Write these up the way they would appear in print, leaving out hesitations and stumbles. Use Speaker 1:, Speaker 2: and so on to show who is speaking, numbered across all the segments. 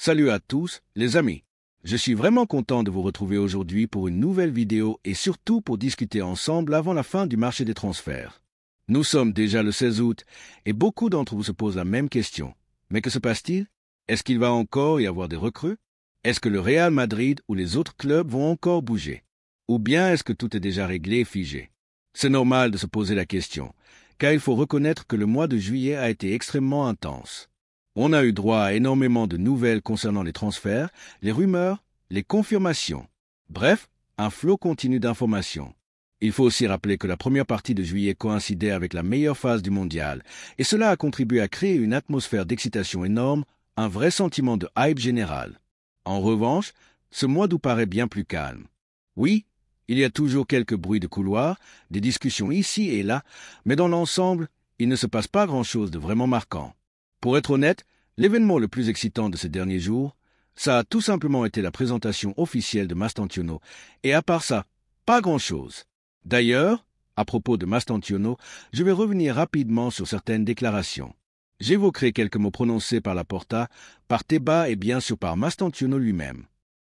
Speaker 1: Salut à tous, les amis. Je suis vraiment content de vous retrouver aujourd'hui pour une nouvelle vidéo et surtout pour discuter ensemble avant la fin du marché des transferts. Nous sommes déjà le 16 août et beaucoup d'entre vous se posent la même question. Mais que se passe-t-il? Est-ce qu'il va encore y avoir des recrues? Est-ce que le Real Madrid ou les autres clubs vont encore bouger? Ou bien est-ce que tout est déjà réglé et figé? C'est normal de se poser la question, car il faut reconnaître que le mois de juillet a été extrêmement intense. On a eu droit à énormément de nouvelles concernant les transferts, les rumeurs, les confirmations. Bref, un flot continu d'informations. Il faut aussi rappeler que la première partie de juillet coïncidait avec la meilleure phase du mondial, et cela a contribué à créer une atmosphère d'excitation énorme, un vrai sentiment de hype général. En revanche, ce mois d'août paraît bien plus calme. Oui, il y a toujours quelques bruits de couloir, des discussions ici et là, mais dans l'ensemble, il ne se passe pas grand-chose de vraiment marquant. Pour être honnête, l'événement le plus excitant de ces derniers jours, ça a tout simplement été la présentation officielle de Mastantuono, et à part ça, pas grand-chose. D'ailleurs, à propos de Mastantuono, je vais revenir rapidement sur certaines déclarations. J'évoquerai quelques mots prononcés par Laporta, par Tebas et bien sûr par Mastantuono lui-même.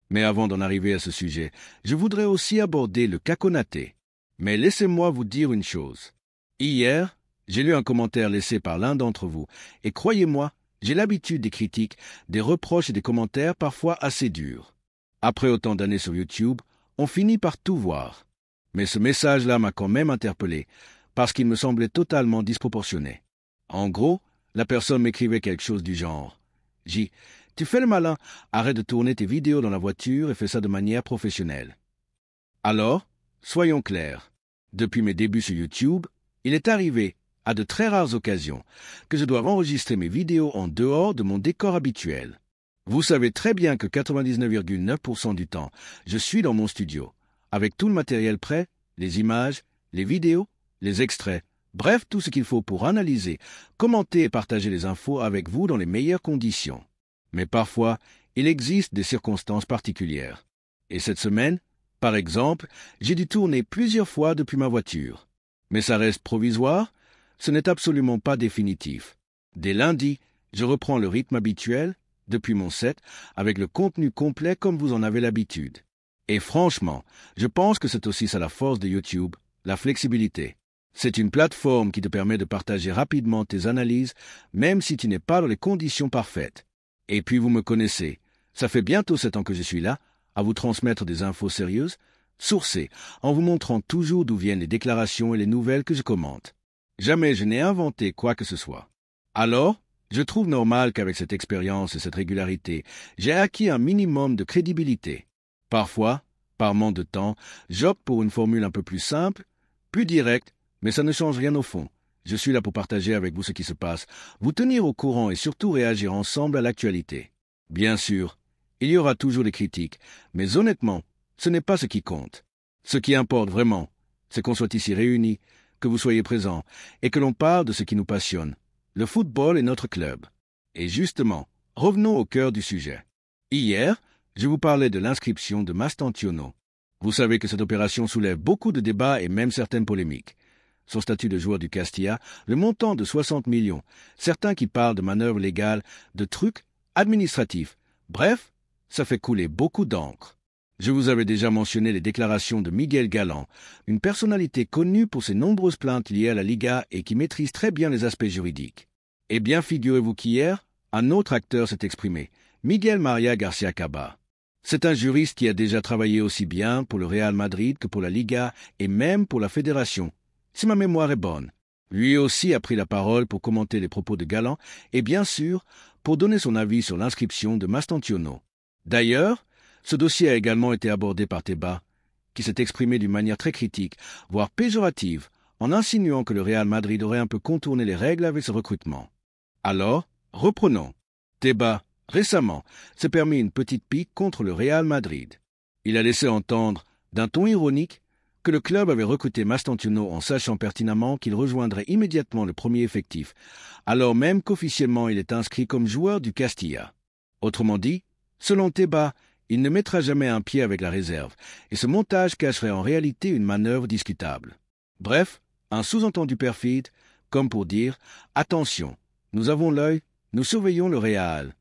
Speaker 1: Mais avant d'en arriver à ce sujet, je voudrais aussi aborder le cas Konaté. Mais laissez-moi vous dire une chose. Hier, j'ai lu un commentaire laissé par l'un d'entre vous, et croyez-moi, j'ai l'habitude des critiques, des reproches et des commentaires parfois assez durs. Après autant d'années sur YouTube, on finit par tout voir. Mais ce message-là m'a quand même interpellé, parce qu'il me semblait totalement disproportionné. En gros, la personne m'écrivait quelque chose du genre « J, tu fais le malin, arrête de tourner tes vidéos dans la voiture et fais ça de manière professionnelle. » Alors, soyons clairs, depuis mes débuts sur YouTube, il est arrivé, à de très rares occasions, que je dois enregistrer mes vidéos en dehors de mon décor habituel. Vous savez très bien que 99,9% du temps, je suis dans mon studio, avec tout le matériel prêt, les images, les vidéos, les extraits, bref, tout ce qu'il faut pour analyser, commenter et partager les infos avec vous dans les meilleures conditions. Mais parfois, il existe des circonstances particulières. Et cette semaine, par exemple, j'ai dû tourner plusieurs fois depuis ma voiture. Mais ça reste provisoire, ce n'est absolument pas définitif. Dès lundi, je reprends le rythme habituel, depuis mon set, avec le contenu complet comme vous en avez l'habitude. Et franchement, je pense que c'est aussi ça la force de YouTube, la flexibilité. C'est une plateforme qui te permet de partager rapidement tes analyses, même si tu n'es pas dans les conditions parfaites. Et puis vous me connaissez, ça fait bientôt 7 ans que je suis là, à vous transmettre des infos sérieuses, sourcées, en vous montrant toujours d'où viennent les déclarations et les nouvelles que je commente. Jamais je n'ai inventé quoi que ce soit. Alors, je trouve normal qu'avec cette expérience et cette régularité, j'ai acquis un minimum de crédibilité. Parfois, par manque de temps, j'opte pour une formule un peu plus simple, plus directe, mais ça ne change rien au fond. Je suis là pour partager avec vous ce qui se passe, vous tenir au courant et surtout réagir ensemble à l'actualité. Bien sûr, il y aura toujours des critiques, mais honnêtement, ce n'est pas ce qui compte. Ce qui importe vraiment, c'est qu'on soit ici réunis, que vous soyez présents, et que l'on parle de ce qui nous passionne. Le football est notre club. Et justement, revenons au cœur du sujet. Hier, je vous parlais de l'inscription de Mastantuono. Vous savez que cette opération soulève beaucoup de débats et même certaines polémiques. Son statut de joueur du Castilla, le montant de 60 millions, certains qui parlent de manœuvres légales, de trucs administratifs. Bref, ça fait couler beaucoup d'encre. Je vous avais déjà mentionné les déclarations de Miguel Galán, une personnalité connue pour ses nombreuses plaintes liées à la Liga et qui maîtrise très bien les aspects juridiques. Eh bien, figurez-vous qu'hier, un autre acteur s'est exprimé, Miguel María García Cabá. C'est un juriste qui a déjà travaillé aussi bien pour le Real Madrid que pour la Liga et même pour la Fédération, si ma mémoire est bonne. Lui aussi a pris la parole pour commenter les propos de Galán et bien sûr pour donner son avis sur l'inscription de Mastantuono. D'ailleurs, ce dossier a également été abordé par Tebas, qui s'est exprimé d'une manière très critique, voire péjorative, en insinuant que le Real Madrid aurait un peu contourné les règles avec ce recrutement. Alors, reprenons. Tebas, récemment, s'est permis une petite pique contre le Real Madrid. Il a laissé entendre, d'un ton ironique, que le club avait recruté Mastantuono en sachant pertinemment qu'il rejoindrait immédiatement le premier effectif, alors même qu'officiellement il est inscrit comme joueur du Castilla. Autrement dit, selon Tebas, il ne mettra jamais un pied avec la réserve, et ce montage cacherait en réalité une manœuvre discutable. Bref, un sous-entendu perfide, comme pour dire « Attention, nous avons l'œil, nous surveillons le Real ».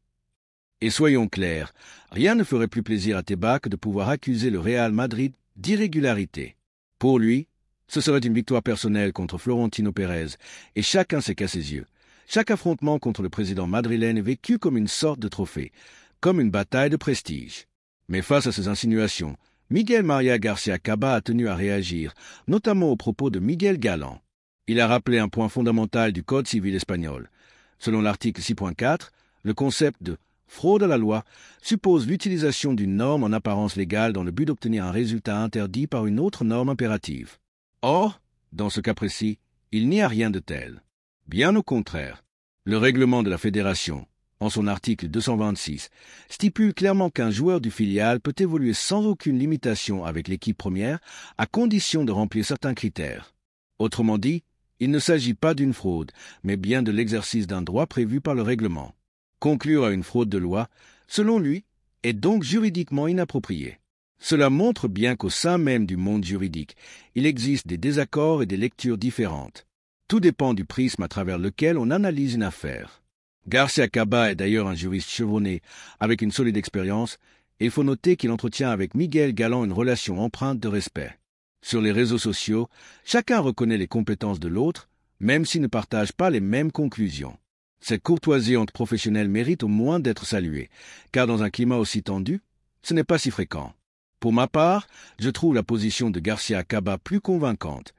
Speaker 1: Et soyons clairs, rien ne ferait plus plaisir à Tebas que de pouvoir accuser le Real Madrid d'irrégularité. Pour lui, ce serait une victoire personnelle contre Florentino Pérez, et chacun sait qu'à ses yeux. Chaque affrontement contre le président madrilène est vécu comme une sorte de trophée, comme une bataille de prestige. Mais face à ces insinuations, Miguel María García Caba a tenu à réagir, notamment aux propos de Miguel Galán. Il a rappelé un point fondamental du Code civil espagnol. Selon l'article 6.4, le concept de fraude à la loi suppose l'utilisation d'une norme en apparence légale dans le but d'obtenir un résultat interdit par une autre norme impérative. Or, dans ce cas précis, il n'y a rien de tel. Bien au contraire, le règlement de la fédération, en son article 226, stipule clairement qu'un joueur du filial peut évoluer sans aucune limitation avec l'équipe première, à condition de remplir certains critères. Autrement dit, il ne s'agit pas d'une fraude, mais bien de l'exercice d'un droit prévu par le règlement. Conclure à une fraude de loi, selon lui, est donc juridiquement inapproprié. Cela montre bien qu'au sein même du monde juridique, il existe des désaccords et des lectures différentes. Tout dépend du prisme à travers lequel on analyse une affaire. García Caba est d'ailleurs un juriste chevronné, avec une solide expérience, et il faut noter qu'il entretient avec Miguel Galán une relation empreinte de respect. Sur les réseaux sociaux, chacun reconnaît les compétences de l'autre, même s'ils ne partagent pas les mêmes conclusions. Cette courtoisie entre professionnels mérite au moins d'être saluée, car dans un climat aussi tendu, ce n'est pas si fréquent. Pour ma part, je trouve la position de García Caba plus convaincante.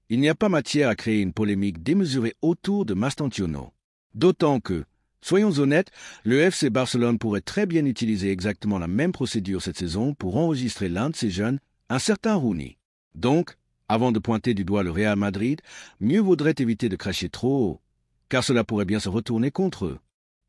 Speaker 1: Il n'y a pas matière à créer une polémique démesurée autour de Mastantuono. D'autant que, soyons honnêtes, le FC Barcelone pourrait très bien utiliser exactement la même procédure cette saison pour enregistrer l'un de ses jeunes, un certain Rooney. Donc, avant de pointer du doigt le Real Madrid, mieux vaudrait éviter de cracher trop haut, car cela pourrait bien se retourner contre eux.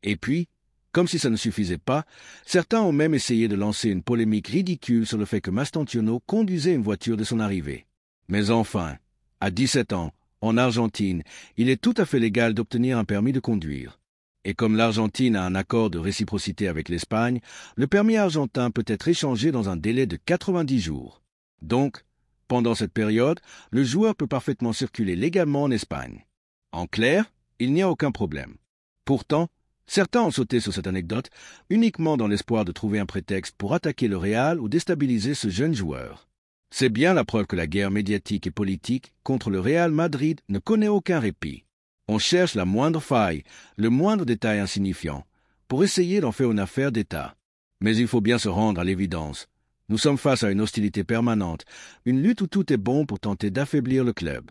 Speaker 1: Et puis, comme si ça ne suffisait pas, certains ont même essayé de lancer une polémique ridicule sur le fait que Mastantuono conduisait une voiture de son arrivée. Mais enfin, à 17 ans, en Argentine, il est tout à fait légal d'obtenir un permis de conduire. Et comme l'Argentine a un accord de réciprocité avec l'Espagne, le permis argentin peut être échangé dans un délai de 90 jours. Donc, pendant cette période, le joueur peut parfaitement circuler légalement en Espagne. En clair, il n'y a aucun problème. Pourtant, certains ont sauté sur cette anecdote uniquement dans l'espoir de trouver un prétexte pour attaquer le Real ou déstabiliser ce jeune joueur. C'est bien la preuve que la guerre médiatique et politique contre le Real Madrid ne connaît aucun répit. On cherche la moindre faille, le moindre détail insignifiant, pour essayer d'en faire une affaire d'État. Mais il faut bien se rendre à l'évidence. Nous sommes face à une hostilité permanente, une lutte où tout est bon pour tenter d'affaiblir le club.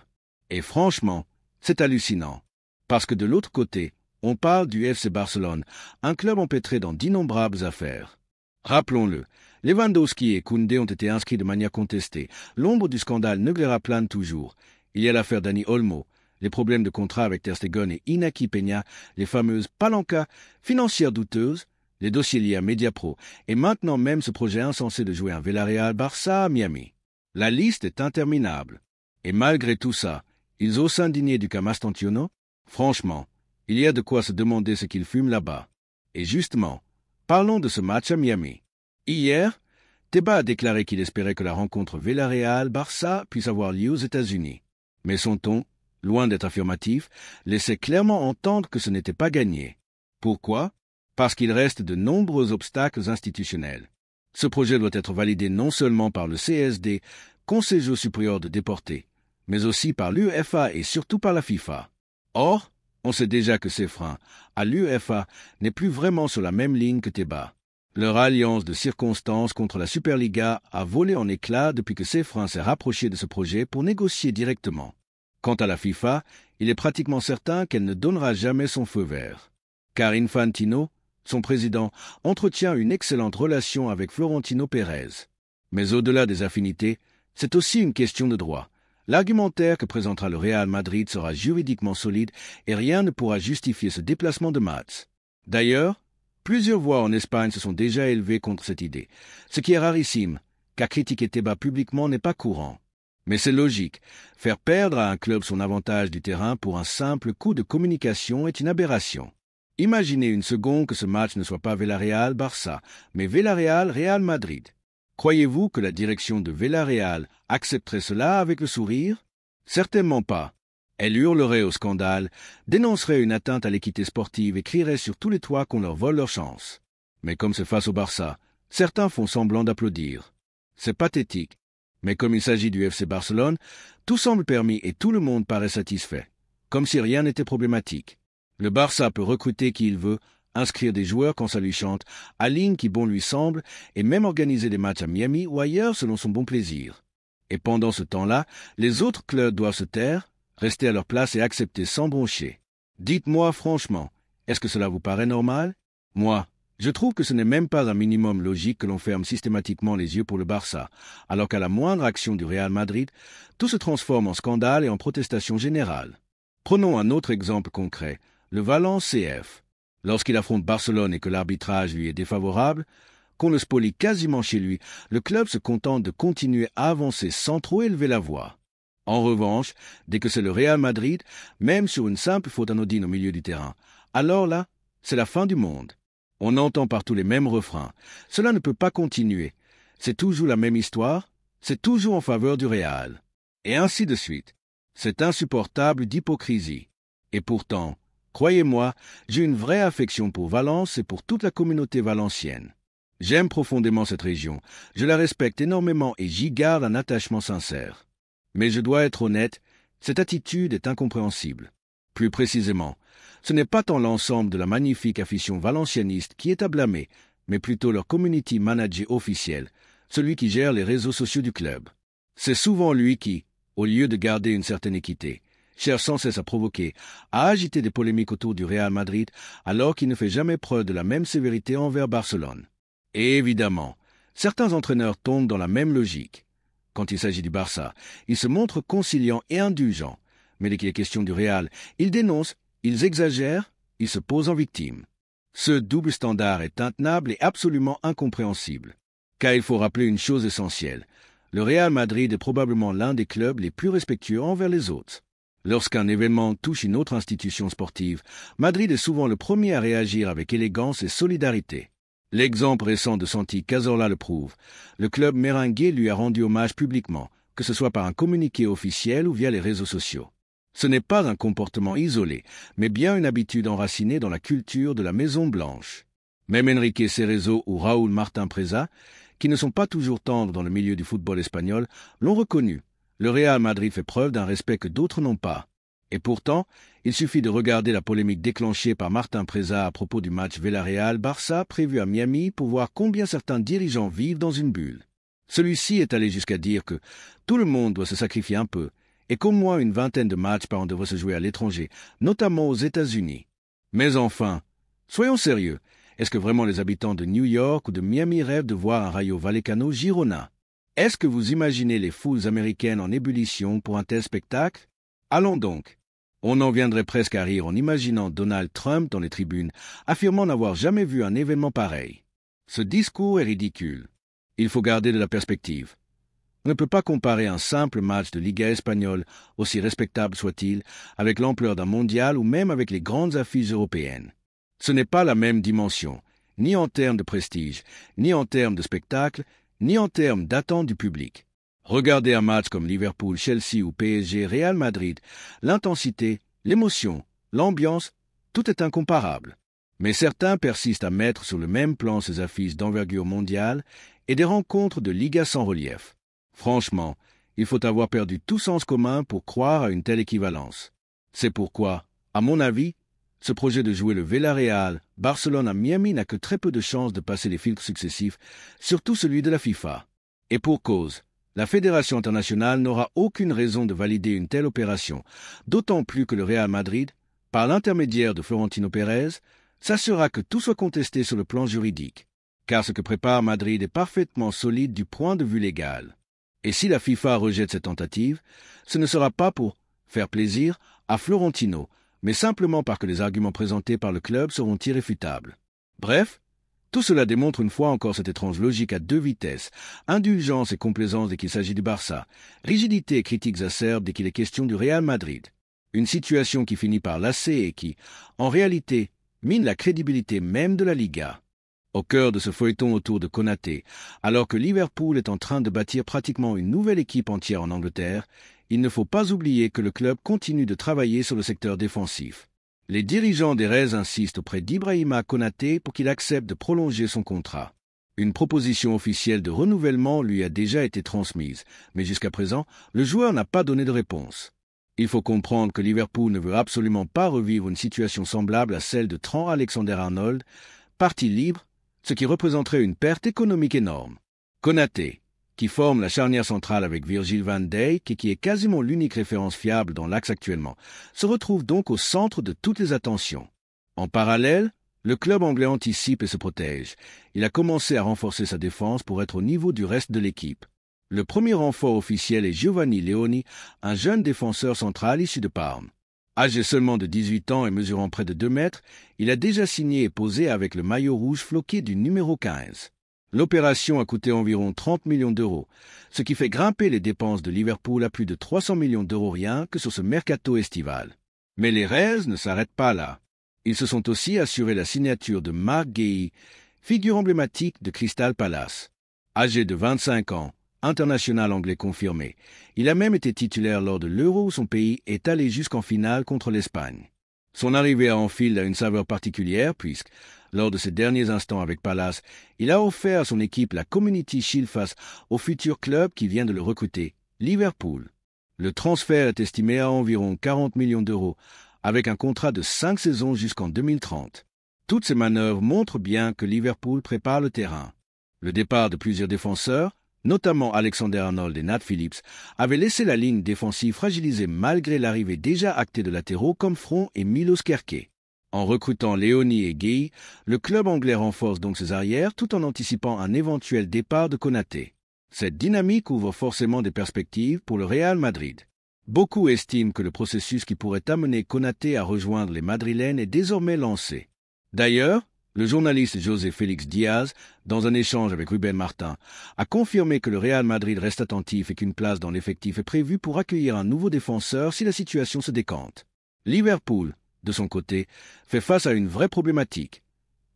Speaker 1: Et franchement, c'est hallucinant. Parce que de l'autre côté, on parle du FC Barcelone, un club empêtré dans d'innombrables affaires. Rappelons-le, Lewandowski et Koundé ont été inscrits de manière contestée. L'ombre du scandale Negreira plane toujours. Il y a l'affaire Dani Olmo, les problèmes de contrat avec Ter Stegen et Inaki Peña, les fameuses palancas financières douteuses, les dossiers liés à Mediapro, et maintenant même ce projet insensé de jouer un Villarreal-Barça à Miami. La liste est interminable. Et malgré tout ça, ils osent s'indigner du cas Mastantuono? Franchement, il y a de quoi se demander ce qu'ils fument là-bas. Et justement, parlons de ce match à Miami. Hier, Tebas a déclaré qu'il espérait que la rencontre Villarreal-Barça puisse avoir lieu aux États-Unis. Mais son ton, loin d'être affirmatif, laissait clairement entendre que ce n'était pas gagné. Pourquoi? Parce qu'il reste de nombreux obstacles institutionnels. Ce projet doit être validé non seulement par le CSD, Consejo Superior de Deportes, mais aussi par l'UEFA et surtout par la FIFA. Or, on sait déjà que ces freins à l'UEFA n'est plus vraiment sur la même ligne que Tebas. Leur alliance de circonstances contre la Superliga a volé en éclats depuis que ces freins s'est rapproché de ce projet pour négocier directement. Quant à la FIFA, il est pratiquement certain qu'elle ne donnera jamais son feu vert. Car Infantino, son président, entretient une excellente relation avec Florentino Pérez. Mais au-delà des affinités, c'est aussi une question de droit. L'argumentaire que présentera le Real Madrid sera juridiquement solide et rien ne pourra justifier ce déplacement de Mats. D'ailleurs, plusieurs voix en Espagne se sont déjà élevées contre cette idée, ce qui est rarissime, car critiquer Tebas publiquement n'est pas courant. Mais c'est logique, faire perdre à un club son avantage du terrain pour un simple coup de communication est une aberration. Imaginez une seconde que ce match ne soit pas Villarreal-Barça, mais Villarreal-Real Madrid. Croyez-vous que la direction de Villarreal accepterait cela avec le sourire? Certainement pas. Elle hurlerait au scandale, dénoncerait une atteinte à l'équité sportive et crierait sur tous les toits qu'on leur vole leur chance. Mais comme c'est face au Barça, certains font semblant d'applaudir. C'est pathétique. Mais comme il s'agit du FC Barcelone, tout semble permis et tout le monde paraît satisfait. Comme si rien n'était problématique. Le Barça peut recruter qui il veut, inscrire des joueurs quand ça lui chante, aligne qui bon lui semble, et même organiser des matchs à Miami ou ailleurs selon son bon plaisir. Et pendant ce temps-là, les autres clubs doivent se taire, rester à leur place et accepter sans broncher. Dites-moi franchement, est-ce que cela vous paraît normal? Moi, je trouve que ce n'est même pas un minimum logique que l'on ferme systématiquement les yeux pour le Barça, alors qu'à la moindre action du Real Madrid, tout se transforme en scandale et en protestation générale. Prenons un autre exemple concret, le Valence CF. Lorsqu'il affronte Barcelone et que l'arbitrage lui est défavorable, qu'on le spolie quasiment chez lui, le club se contente de continuer à avancer sans trop élever la voix. En revanche, dès que c'est le Real Madrid, même sur une simple faute anodine au milieu du terrain, alors là, c'est la fin du monde. On entend partout les mêmes refrains. Cela ne peut pas continuer. C'est toujours la même histoire, c'est toujours en faveur du Real. Et ainsi de suite. C'est insupportable d'hypocrisie. Et pourtant, croyez-moi, j'ai une vraie affection pour Valence et pour toute la communauté valencienne. J'aime profondément cette région, je la respecte énormément et j'y garde un attachement sincère. Mais je dois être honnête, cette attitude est incompréhensible. Plus précisément, ce n'est pas tant l'ensemble de la magnifique afition valencianiste qui est à blâmer, mais plutôt leur community manager officiel, celui qui gère les réseaux sociaux du club. C'est souvent lui qui, au lieu de garder une certaine équité, cherche sans cesse à provoquer, à agiter des polémiques autour du Real Madrid, alors qu'il ne fait jamais preuve de la même sévérité envers Barcelone. Et évidemment, certains entraîneurs tombent dans la même logique. Quand il s'agit du Barça, ils se montrent conciliants et indulgents, mais dès qu'il est question du Real, ils dénoncent, ils exagèrent, ils se posent en victime. Ce double standard est intenable et absolument incompréhensible. Car il faut rappeler une chose essentielle. Le Real Madrid est probablement l'un des clubs les plus respectueux envers les autres. Lorsqu'un événement touche une autre institution sportive, Madrid est souvent le premier à réagir avec élégance et solidarité. L'exemple récent de Santi Cazorla le prouve. Le club merengue lui a rendu hommage publiquement, que ce soit par un communiqué officiel ou via les réseaux sociaux. Ce n'est pas un comportement isolé, mais bien une habitude enracinée dans la culture de la Maison Blanche. Même Enrique Cerezo ou Raúl Martín Preza, qui ne sont pas toujours tendres dans le milieu du football espagnol, l'ont reconnu. Le Real Madrid fait preuve d'un respect que d'autres n'ont pas. Et pourtant, il suffit de regarder la polémique déclenchée par Martín Preza à propos du match Villarreal-Barça prévu à Miami pour voir combien certains dirigeants vivent dans une bulle. Celui-ci est allé jusqu'à dire que tout le monde doit se sacrifier un peu, et qu'au moins une vingtaine de matchs par an devraient se jouer à l'étranger, notamment aux États-Unis. Mais enfin, soyons sérieux, est-ce que vraiment les habitants de New York ou de Miami rêvent de voir un Rayo Vallecano Girona? Est-ce que vous imaginez les foules américaines en ébullition pour un tel spectacle? Allons donc. On en viendrait presque à rire en imaginant Donald Trump dans les tribunes, affirmant n'avoir jamais vu un événement pareil. Ce discours est ridicule. Il faut garder de la perspective. On ne peut pas comparer un simple match de Liga espagnole, aussi respectable soit-il, avec l'ampleur d'un mondial ou même avec les grandes affiches européennes. Ce n'est pas la même dimension, ni en termes de prestige, ni en termes de spectacle, ni en termes d'attente du public. Regardez un match comme Liverpool, Chelsea ou PSG, Real Madrid, l'intensité, l'émotion, l'ambiance, tout est incomparable. Mais certains persistent à mettre sur le même plan ces affiches d'envergure mondiale et des rencontres de Liga sans relief. Franchement, il faut avoir perdu tout sens commun pour croire à une telle équivalence. C'est pourquoi, à mon avis, ce projet de jouer le Villarreal, Barcelone à Miami n'a que très peu de chances de passer les filtres successifs, surtout celui de la FIFA. Et pour cause, la Fédération internationale n'aura aucune raison de valider une telle opération, d'autant plus que le Real Madrid, par l'intermédiaire de Florentino Pérez, s'assurera que tout soit contesté sur le plan juridique, car ce que prépare Madrid est parfaitement solide du point de vue légal. Et si la FIFA rejette cette tentative, ce ne sera pas pour faire plaisir à Florentino, mais simplement parce que les arguments présentés par le club seront irréfutables. Bref, tout cela démontre une fois encore cette étrange logique à deux vitesses, indulgence et complaisance dès qu'il s'agit du Barça, rigidité et critiques acerbes dès qu'il est question du Real Madrid. Une situation qui finit par lasser et qui, en réalité, mine la crédibilité même de la Liga. Au cœur de ce feuilleton autour de Konaté, alors que Liverpool est en train de bâtir pratiquement une nouvelle équipe entière en Angleterre, il ne faut pas oublier que le club continue de travailler sur le secteur défensif. Les dirigeants des Reds insistent auprès d'Ibrahima Konaté pour qu'il accepte de prolonger son contrat. Une proposition officielle de renouvellement lui a déjà été transmise, mais jusqu'à présent, le joueur n'a pas donné de réponse. Il faut comprendre que Liverpool ne veut absolument pas revivre une situation semblable à celle de Trent Alexander-Arnold, parti libre, ce qui représenterait une perte économique énorme. Konaté, qui forme la charnière centrale avec Virgil van Dijk et qui est quasiment l'unique référence fiable dans l'axe actuellement, se retrouve donc au centre de toutes les attentions. En parallèle, le club anglais anticipe et se protège. Il a commencé à renforcer sa défense pour être au niveau du reste de l'équipe. Le premier renfort officiel est Giovanni Leoni, un jeune défenseur central issu de Parme. Âgé seulement de 18 ans et mesurant près de 2 mètres, il a déjà signé et posé avec le maillot rouge floqué du numéro 15. L'opération a coûté environ 30 millions d'euros, ce qui fait grimper les dépenses de Liverpool à plus de 300 millions d'euros rien que sur ce mercato estival. Mais les Reds ne s'arrêtent pas là. Ils se sont aussi assurés la signature de Marc Guéhi, figure emblématique de Crystal Palace. Âgé de 25 ans, international anglais confirmé, il a même été titulaire lors de l'Euro où son pays est allé jusqu'en finale contre l'Espagne. Son arrivée à Anfield a une saveur particulière puisque, lors de ses derniers instants avec Palace, il a offert à son équipe la Community Shield face au futur club qui vient de le recruter, Liverpool. Le transfert est estimé à environ 40 millions d'euros, avec un contrat de 5 saisons jusqu'en 2030. Toutes ces manœuvres montrent bien que Liverpool prépare le terrain. Le départ de plusieurs défenseurs, notamment Alexander-Arnold et Nat Phillips, avait laissé la ligne défensive fragilisée malgré l'arrivée déjà actée de latéraux comme Front et Milos Kerké. En recrutant Leoni et Guéhi, le club anglais renforce donc ses arrières tout en anticipant un éventuel départ de Konaté. Cette dynamique ouvre forcément des perspectives pour le Real Madrid. Beaucoup estiment que le processus qui pourrait amener Konaté à rejoindre les Madrilènes est désormais lancé. D'ailleurs, le journaliste José Félix Diaz, dans un échange avec Ruben Martin, a confirmé que le Real Madrid reste attentif et qu'une place dans l'effectif est prévue pour accueillir un nouveau défenseur si la situation se décante. Liverpool, de son côté, fait face à une vraie problématique.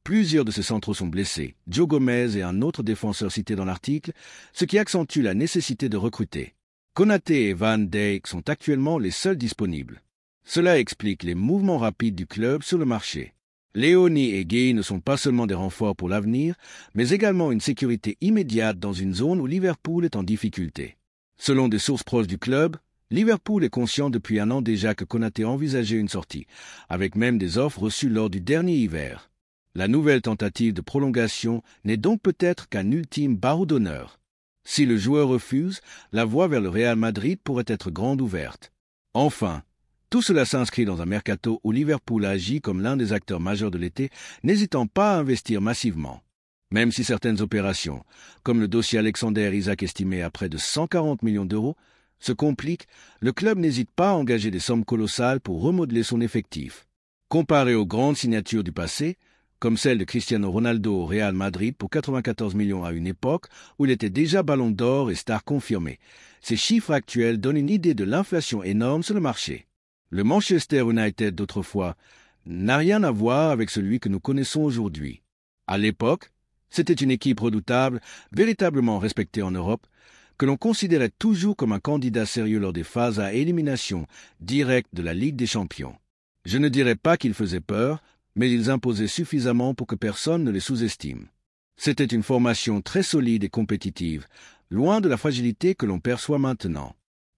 Speaker 1: Plusieurs de ses centraux sont blessés, Joe Gomez et un autre défenseur cité dans l'article, ce qui accentue la nécessité de recruter. Konaté et Van Dijk sont actuellement les seuls disponibles. Cela explique les mouvements rapides du club sur le marché. Leoni et Guéhi ne sont pas seulement des renforts pour l'avenir, mais également une sécurité immédiate dans une zone où Liverpool est en difficulté. Selon des sources proches du club, Liverpool est conscient depuis un an déjà que Konaté envisageait une sortie, avec même des offres reçues lors du dernier hiver. La nouvelle tentative de prolongation n'est donc peut-être qu'un ultime barreau d'honneur. Si le joueur refuse, la voie vers le Real Madrid pourrait être grande ouverte. Enfin, tout cela s'inscrit dans un mercato où Liverpool agit comme l'un des acteurs majeurs de l'été, n'hésitant pas à investir massivement. Même si certaines opérations, comme le dossier Alexander-Isak estimé à près de 140 millions d'euros, se compliquent, le club n'hésite pas à engager des sommes colossales pour remodeler son effectif. Comparé aux grandes signatures du passé, comme celle de Cristiano Ronaldo au Real Madrid pour 94 millions à une époque où il était déjà ballon d'or et star confirmé. Ces chiffres actuels donnent une idée de l'inflation énorme sur le marché. Le Manchester United d'autrefois n'a rien à voir avec celui que nous connaissons aujourd'hui. À l'époque, c'était une équipe redoutable, véritablement respectée en Europe, que l'on considérait toujours comme un candidat sérieux lors des phases à élimination directe de la Ligue des Champions. Je ne dirais pas qu'ils faisaient peur, mais ils imposaient suffisamment pour que personne ne les sous-estime. C'était une formation très solide et compétitive, loin de la fragilité que l'on perçoit maintenant.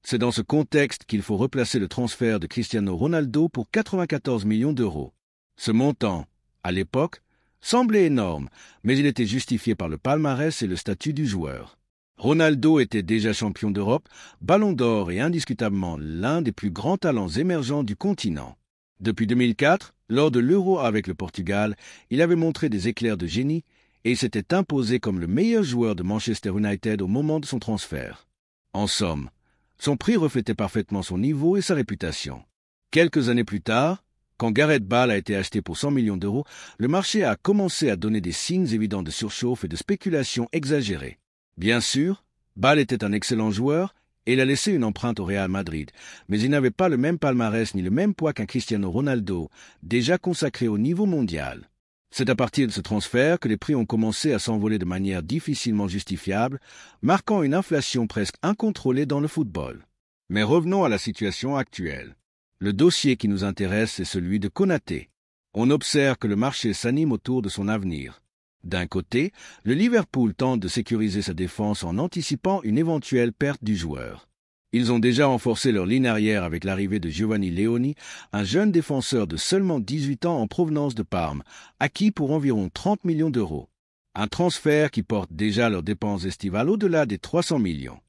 Speaker 1: C'est dans ce contexte qu'il faut replacer le transfert de Cristiano Ronaldo pour 94 millions d'euros. Ce montant, à l'époque, semblait énorme, mais il était justifié par le palmarès et le statut du joueur. Ronaldo était déjà champion d'Europe, ballon d'or et indiscutablement l'un des plus grands talents émergents du continent. Depuis 2004, lors de l'Euro avec le Portugal, il avait montré des éclairs de génie et il s'était imposé comme le meilleur joueur de Manchester United au moment de son transfert. En somme, son prix reflétait parfaitement son niveau et sa réputation. Quelques années plus tard, quand Gareth Bale a été acheté pour 100 millions d'euros, le marché a commencé à donner des signes évidents de surchauffe et de spéculation exagérée. Bien sûr, Bale était un excellent joueur et il a laissé une empreinte au Real Madrid, mais il n'avait pas le même palmarès ni le même poids qu'un Cristiano Ronaldo, déjà consacré au niveau mondial. C'est à partir de ce transfert que les prix ont commencé à s'envoler de manière difficilement justifiable, marquant une inflation presque incontrôlée dans le football. Mais revenons à la situation actuelle. Le dossier qui nous intéresse est celui de Konaté. On observe que le marché s'anime autour de son avenir. D'un côté, le Liverpool tente de sécuriser sa défense en anticipant une éventuelle perte du joueur. Ils ont déjà renforcé leur ligne arrière avec l'arrivée de Giovanni Leoni, un jeune défenseur de seulement 18 ans en provenance de Parme, acquis pour environ 30 millions d'euros. Un transfert qui porte déjà leurs dépenses estivales au-delà des 300 millions.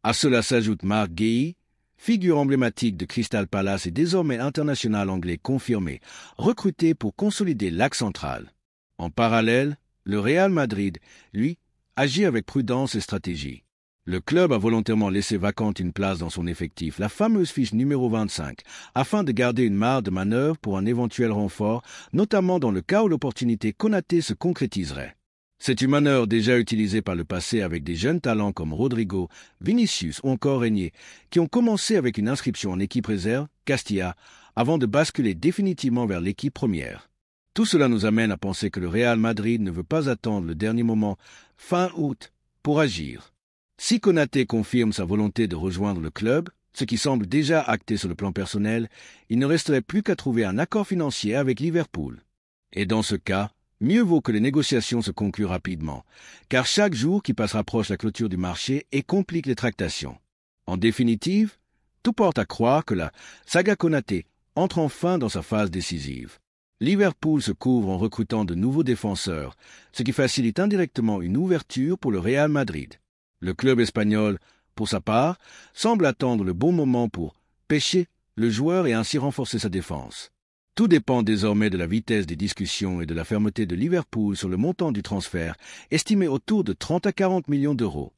Speaker 1: À cela s'ajoute Marc Guéhi, figure emblématique de Crystal Palace et désormais international anglais confirmé, recruté pour consolider l'axe central. En parallèle, le Real Madrid, lui, agit avec prudence et stratégie. Le club a volontairement laissé vacante une place dans son effectif, la fameuse fiche numéro 25, afin de garder une marge de manœuvre pour un éventuel renfort, notamment dans le cas où l'opportunité Konaté se concrétiserait. C'est une manœuvre déjà utilisée par le passé avec des jeunes talents comme Rodrigo, Vinicius ou encore Régnier, qui ont commencé avec une inscription en équipe réserve, Castilla, avant de basculer définitivement vers l'équipe première. Tout cela nous amène à penser que le Real Madrid ne veut pas attendre le dernier moment, fin août, pour agir. Si Konaté confirme sa volonté de rejoindre le club, ce qui semble déjà acté sur le plan personnel, il ne resterait plus qu'à trouver un accord financier avec Liverpool. Et dans ce cas, mieux vaut que les négociations se concluent rapidement, car chaque jour qui passe rapproche la clôture du marché et complique les tractations. En définitive, tout porte à croire que la saga Konaté entre enfin dans sa phase décisive. Liverpool se couvre en recrutant de nouveaux défenseurs, ce qui facilite indirectement une ouverture pour le Real Madrid. Le club espagnol, pour sa part, semble attendre le bon moment pour pêcher le joueur et ainsi renforcer sa défense. Tout dépend désormais de la vitesse des discussions et de la fermeté de Liverpool sur le montant du transfert, estimé autour de 30 à 40 millions d'euros.